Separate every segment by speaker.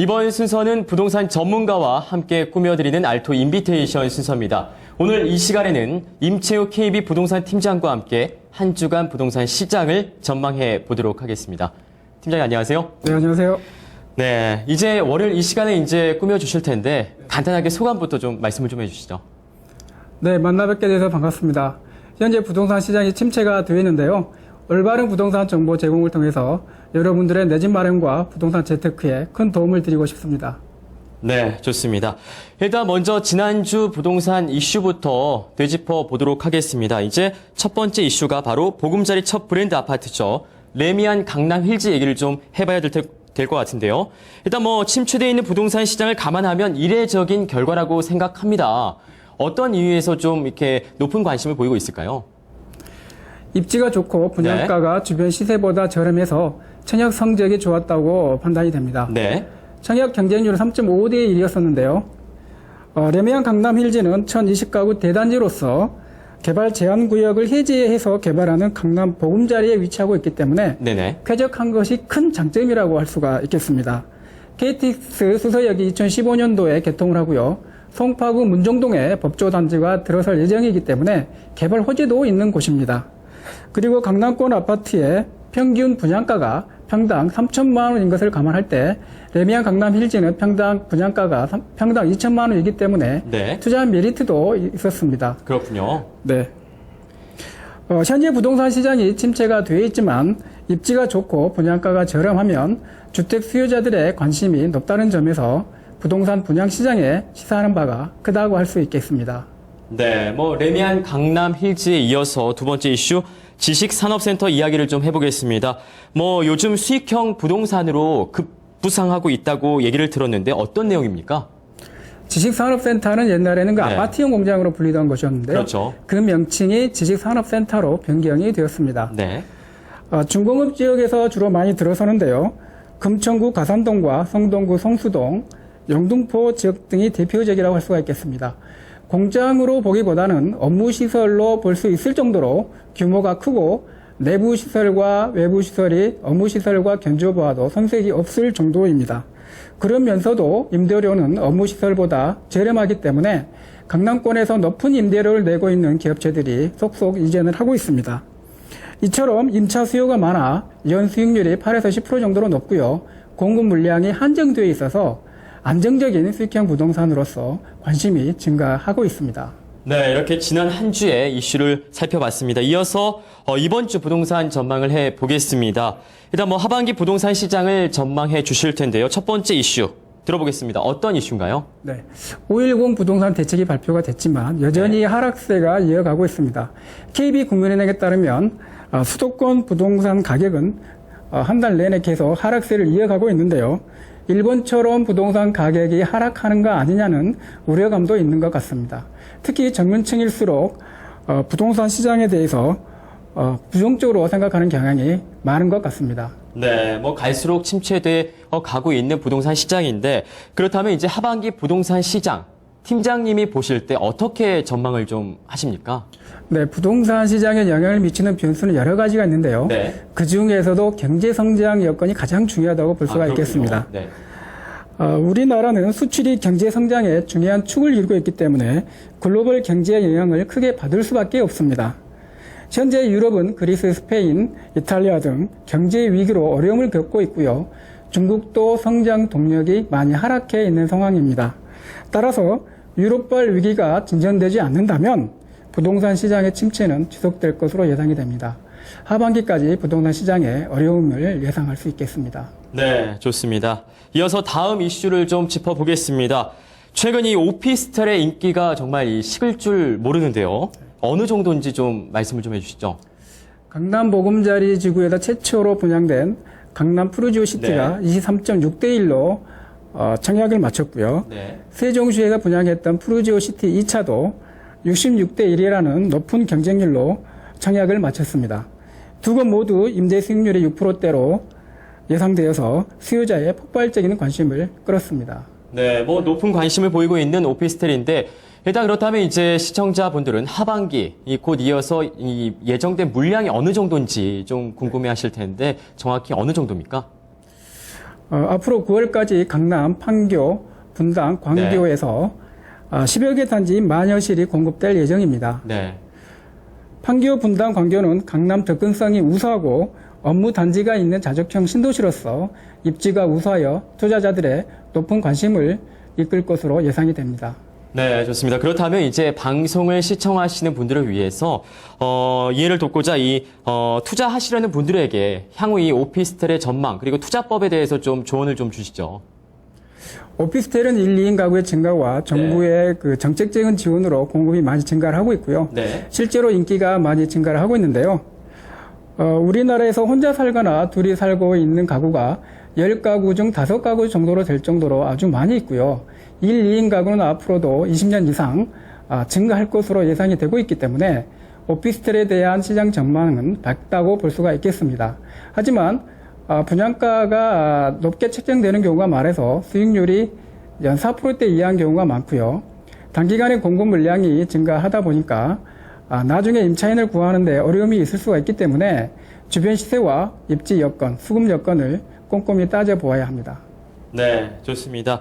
Speaker 1: 이번 순서는 부동산 전문가와 함께 꾸며드리는 알토 인비테이션 순서입니다. 오늘 이 시간에는 임채우 KB 부동산 팀장과 함께 한 주간 부동산 시장을 전망해 보도록 하겠습니다. 팀장님 안녕하세요.
Speaker 2: 네, 안녕하세요.
Speaker 1: 네, 이제 월요일 이 시간에 이제 꾸며주실 텐데 간단하게 소감부터 좀 말씀을 좀 해주시죠.
Speaker 2: 네, 만나 뵙게 돼서 반갑습니다. 현재 부동산 시장이 침체가 되어 있는데요. 올바른 부동산 정보 제공을 통해서 여러분들의 내 집 마련과 부동산 재테크에 큰 도움을 드리고 싶습니다.
Speaker 1: 네, 좋습니다. 일단 먼저 지난주 부동산 이슈부터 되짚어 보도록 하겠습니다. 이제 첫 번째 이슈가 바로 보금자리 첫 브랜드 아파트죠. 레미안 강남 힐즈 얘기를 좀 해봐야 될 것 같은데요. 일단 침체되어 있는 부동산 시장을 감안하면 이례적인 결과라고 생각합니다. 어떤 이유에서 좀 이렇게 높은 관심을 보이고 있을까요?
Speaker 2: 입지가 좋고 분양가가 주변 시세보다 저렴해서 청약 성적이 좋았다고 판단이 됩니다.
Speaker 1: 네.
Speaker 2: 청약 경쟁률은 3.5대 1이었었는데요. 레미안 강남 힐즈는 1020가구 대단지로서 개발 제한 구역을 해제해서 개발하는 강남 보금자리에 위치하고 있기 때문에
Speaker 1: 네네.
Speaker 2: 쾌적한 것이 큰 장점이라고 할 수가 있겠습니다. KTX 수서역이 2015년도에 개통을 하고요. 송파구 문정동에 법조단지가 들어설 예정이기 때문에 개발 호재도 있는 곳입니다. 그리고 강남권 아파트의 평균 분양가가 평당 3천만 원인 것을 감안할 때 레미안 강남 힐즈는 평당 분양가가 평당 2천만 원이기 때문에
Speaker 1: 네.
Speaker 2: 투자 메리트도 있었습니다.
Speaker 1: 그렇군요.
Speaker 2: 네. 현재 부동산 시장이 침체가 되어 있지만 입지가 좋고 분양가가 저렴하면 주택 수요자들의 관심이 높다는 점에서 부동산 분양 시장에 시사하는 바가 크다고 할 수 있겠습니다.
Speaker 1: 네, 레미안 강남 힐즈에 이어서 두 번째 이슈 지식산업센터 이야기를 좀 해보겠습니다. 요즘 수익형 부동산으로 급부상하고 있다고 얘기를 들었는데 어떤 내용입니까?
Speaker 2: 지식산업센터는 옛날에는
Speaker 1: 네.
Speaker 2: 아파트형 공장으로 불리던 것이었는데요.
Speaker 1: 그렇죠.
Speaker 2: 그 명칭이 지식산업센터로 변경이 되었습니다.
Speaker 1: 네.
Speaker 2: 중공업 지역에서 주로 많이 들어서는데요. 금천구 가산동과 성동구 성수동, 영등포 지역 등이 대표적이라고 할 수가 있겠습니다. 공장으로 보기보다는 업무시설로 볼 수 있을 정도로 규모가 크고 내부 시설과 외부 시설이 업무 시설과 견주어봐도 손색이 없을 정도입니다. 그러면서도 임대료는 업무 시설보다 저렴하기 때문에 강남권에서 높은 임대료를 내고 있는 기업체들이 속속 이전을 하고 있습니다. 이처럼 임차 수요가 많아 연 수익률이 8에서 10% 정도로 높고요. 공급 물량이 한정되어 있어서 안정적인 수익형 부동산으로서 관심이 증가하고 있습니다.
Speaker 1: 네, 이렇게 지난 한 주의 이슈를 살펴봤습니다. 이어서 이번 주 부동산 전망을 해보겠습니다. 일단 하반기 부동산 시장을 전망해 주실 텐데요. 첫 번째 이슈 들어보겠습니다. 어떤 이슈인가요?
Speaker 2: 네, 5.10 부동산 대책이 발표가 됐지만 여전히 하락세가 이어가고 있습니다. KB국민은행에 따르면 수도권 부동산 가격은 한 달 내내 계속 하락세를 이어가고 있는데요. 일본처럼 부동산 가격이 하락하는 거 아니냐는 우려감도 있는 것 같습니다. 특히 젊은층일수록 부동산 시장에 대해서 부정적으로 생각하는 경향이 많은 것 같습니다.
Speaker 1: 네, 갈수록 침체돼 가고 있는 부동산 시장인데 그렇다면 이제 하반기 부동산 시장 팀장님이 보실 때 어떻게 전망을 좀 하십니까?
Speaker 2: 네, 부동산 시장에 영향을 미치는 변수는 여러 가지가 있는데요. 네. 그 중에서도 경제 성장 여건이 가장 중요하다고 볼 수가 있겠습니다. 네. 우리나라는 수출이 경제 성장에 중요한 축을 이루고 있기 때문에 글로벌 경제의 영향을 크게 받을 수밖에 없습니다. 현재 유럽은 그리스, 스페인, 이탈리아 등 경제 위기로 어려움을 겪고 있고요. 중국도 성장 동력이 많이 하락해 있는 상황입니다. 따라서 유럽발 위기가 진전되지 않는다면 부동산 시장의 침체는 지속될 것으로 예상이 됩니다. 하반기까지 부동산 시장에 어려움을 예상할 수 있겠습니다.
Speaker 1: 네, 좋습니다. 이어서 다음 이슈를 좀 짚어보겠습니다. 최근 이 오피스텔의 인기가 정말 식을 줄 모르는데요. 어느 정도인지 좀 말씀을 좀 해주시죠.
Speaker 2: 강남 보금자리 지구에서 최초로 분양된 강남 푸르지오시티가 네. 23.6대 1로 청약을 마쳤고요. 네. 세종시에서 분양했던 푸르지오시티 2차도 66대 1이라는 높은 경쟁률로 청약을 마쳤습니다. 두 곳 모두 임대 수익률이 6%대로 예상되어서 수요자의 폭발적인 관심을 끌었습니다.
Speaker 1: 네, 높은 관심을 보이고 있는 오피스텔인데 일단 그렇다면 이제 시청자분들은 하반기 곧 이어서 이 예정된 물량이 어느 정도인지 좀 궁금해하실 텐데 정확히 어느 정도입니까?
Speaker 2: 앞으로 9월까지 강남, 판교, 분당, 광교에서 10여 개 단지 만여실이 공급될 예정입니다.
Speaker 1: 네.
Speaker 2: 판교, 분당, 광교는 강남 접근성이 우수하고 업무 단지가 있는 자족형 신도시로서 입지가 우수하여 투자자들의 높은 관심을 이끌 것으로 예상이 됩니다.
Speaker 1: 네, 좋습니다. 그렇다면 이제 방송을 시청하시는 분들을 위해서 이해를 돕고자 투자하시려는 분들에게 향후 이 오피스텔의 전망 그리고 투자법에 대해서 좀 조언을 좀 주시죠.
Speaker 2: 오피스텔은 1, 2인 가구의 증가와 정부의 그 정책적인 지원으로 공급이 많이 증가를 하고 있고요.
Speaker 1: 네.
Speaker 2: 실제로 인기가 많이 증가를 하고 있는데요. 우리나라에서 혼자 살거나 둘이 살고 있는 가구가 10가구 중 5가구 정도로 될 정도로 아주 많이 있고요. 1, 2인 가구는 앞으로도 20년 이상 증가할 것으로 예상이 되고 있기 때문에 오피스텔에 대한 시장 전망은 밝다고 볼 수가 있겠습니다. 하지만 분양가가 높게 책정되는 경우가 많아서 수익률이 연 4%대 이하인 경우가 많고요. 단기간에 공급 물량이 증가하다 보니까 나중에 임차인을 구하는 데 어려움이 있을 수가 있기 때문에 주변 시세와 입지 여건, 수급 여건을 꼼꼼히 따져보아야 합니다.
Speaker 1: 네, 좋습니다.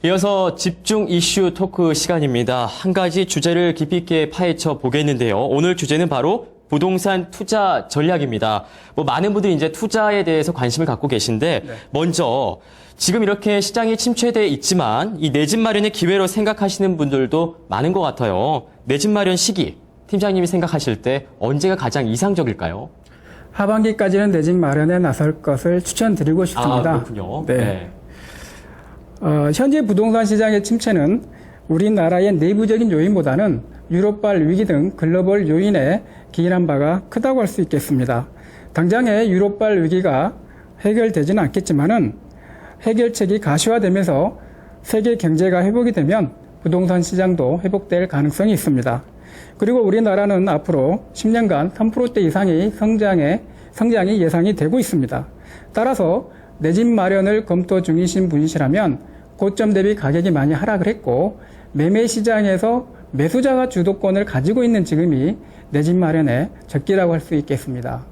Speaker 1: 이어서 집중 이슈 토크 시간입니다. 한 가지 주제를 깊이 있게 파헤쳐 보겠는데요. 오늘 주제는 바로 부동산 투자 전략입니다. 많은 분들이 이제 투자에 대해서 관심을 갖고 계신데, 먼저 지금 이렇게 시장이 침체되어 있지만 이 내 집 마련의 기회로 생각하시는 분들도 많은 것 같아요. 내 집 마련 시기, 팀장님이 생각하실 때 언제가 가장 이상적일까요?
Speaker 2: 하반기까지는 내 집 마련에 나설 것을 추천드리고 싶습니다.
Speaker 1: 그렇군요.
Speaker 2: 네. 현재 부동산 시장의 침체는 우리나라의 내부적인 요인보다는 유럽발 위기 등 글로벌 요인에 기인한 바가 크다고 할 수 있겠습니다. 당장의 유럽발 위기가 해결되지는 않겠지만은 해결책이 가시화되면서 세계 경제가 회복이 되면 부동산 시장도 회복될 가능성이 있습니다. 그리고 우리나라는 앞으로 10년간 3%대 이상의 성장이 예상이 되고 있습니다. 따라서 내 집 마련을 검토 중이신 분이시라면 고점 대비 가격이 많이 하락을 했고 매매 시장에서 매수자가 주도권을 가지고 있는 지금이 내 집 마련의 적기라고 할 수 있겠습니다.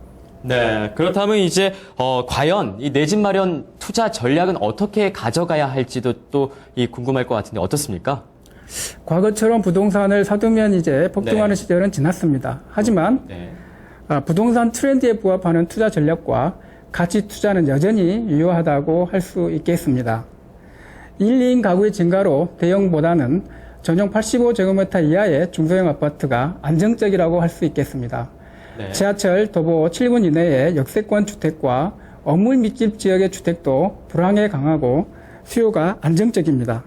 Speaker 1: 네, 그렇다면 이제 과연 이 내 집 마련 투자 전략은 어떻게 가져가야 할지도 또 궁금할 것 같은데 어떻습니까?
Speaker 2: 과거처럼 부동산을 사두면 이제 폭등하는 시절은 지났습니다. 하지만 부동산 트렌드에 부합하는 투자 전략과 가치 투자는 여전히 유효하다고 할 수 있겠습니다. 1, 2인 가구의 증가로 대형보다는 전용 85제곱미터 이하의 중소형 아파트가 안정적이라고 할 수 있겠습니다. 지하철, 도보 7분 이내의 역세권 주택과 어물密集 지역의 주택도 불황에 강하고 수요가 안정적입니다.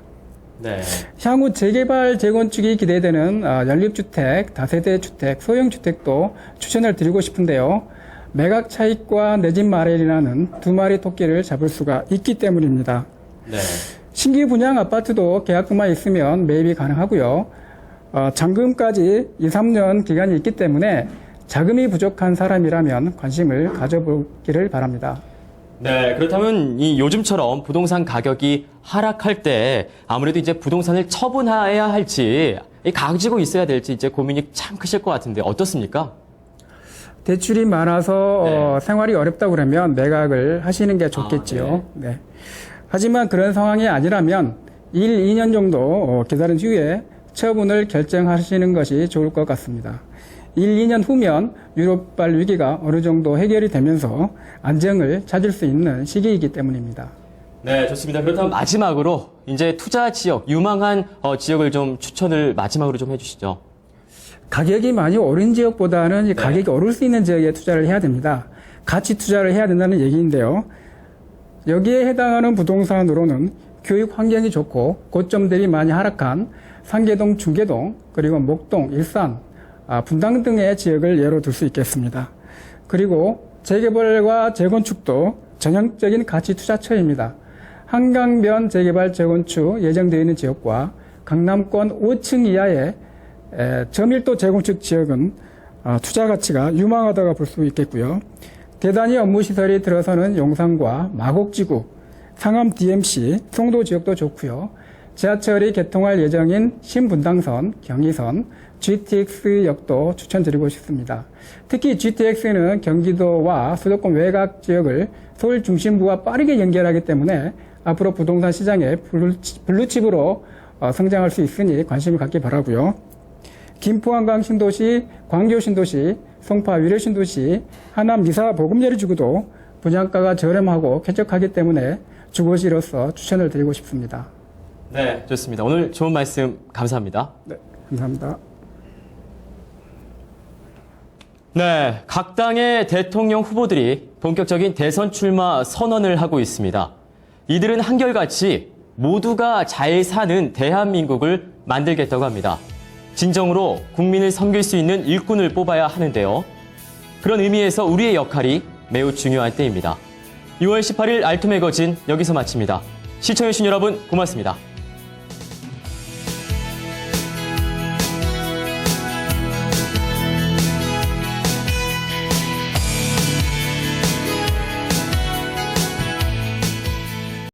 Speaker 2: 향후 재개발, 재건축이 기대되는 연립주택, 다세대 주택, 소형 주택도 추천을 드리고 싶은데요. 매각 차익과 내 집 마련이라는 두 마리 토끼를 잡을 수가 있기 때문입니다. 신규 분양 아파트도 계약금만 있으면 매입이 가능하고요. 잔금까지 2, 3년 기간이 있기 때문에 자금이 부족한 사람이라면 관심을 가져보기를 바랍니다.
Speaker 1: 네, 그렇다면 요즘처럼 부동산 가격이 하락할 때 아무래도 이제 부동산을 처분해야 할지 가지고 있어야 될지 이제 고민이 참 크실 것 같은데 어떻습니까?
Speaker 2: 대출이 많아서 생활이 어렵다고 그러면 매각을 하시는 게 좋겠지요. 하지만 그런 상황이 아니라면 1, 2년 정도 기다린 후에 처분을 결정하시는 것이 좋을 것 같습니다. 1, 2년 후면 유럽발 위기가 어느 정도 해결이 되면서 안정을 찾을 수 있는 시기이기 때문입니다.
Speaker 1: 네, 좋습니다. 그렇다면 마지막으로 이제 투자 지역, 유망한 지역을 좀 추천을 마지막으로 좀 해주시죠.
Speaker 2: 가격이 많이 오른 지역보다는 가격이 오를 수 있는 지역에 투자를 해야 됩니다. 가치 투자를 해야 된다는 얘기인데요. 여기에 해당하는 부동산으로는 교육 환경이 좋고 고점 대비 많이 하락한 상계동, 중계동, 그리고 목동, 일산, 분당 등의 지역을 예로 들 수 있겠습니다. 그리고 재개발과 재건축도 전형적인 가치 투자처입니다. 한강변 재개발, 재건축 예정되어 있는 지역과 강남권 5층 이하의 저밀도 재건축 지역은 투자 가치가 유망하다고 볼 수 있겠고요. 대단위 업무시설이 들어서는 용산과 마곡지구, 상암 DMC, 송도 지역도 좋고요. 지하철이 개통할 예정인 신분당선, 경의선, GTX역도 추천드리고 싶습니다. 특히 GTX는 경기도와 수도권 외곽 지역을 서울 중심부와 빠르게 연결하기 때문에 앞으로 부동산 시장에 블루칩으로 성장할 수 있으니 관심을 갖기 바라고요. 김포 한강 신도시, 광교 신도시, 송파 위례 신도시, 하남 미사 보금자리 주구도 분양가가 저렴하고 쾌적하기 때문에 주거지로서 추천을 드리고 싶습니다.
Speaker 1: 네, 좋습니다. 오늘 좋은 말씀 감사합니다.
Speaker 2: 네, 감사합니다.
Speaker 1: 네, 각 당의 대통령 후보들이 본격적인 대선 출마 선언을 하고 있습니다. 이들은 한결같이 모두가 잘 사는 대한민국을 만들겠다고 합니다. 진정으로 국민을 섬길 수 있는 일꾼을 뽑아야 하는데요. 그런 의미에서 우리의 역할이 매우 중요한 때입니다. 6월 18일 알토 매거진 여기서 마칩니다. 시청해주신 여러분 고맙습니다.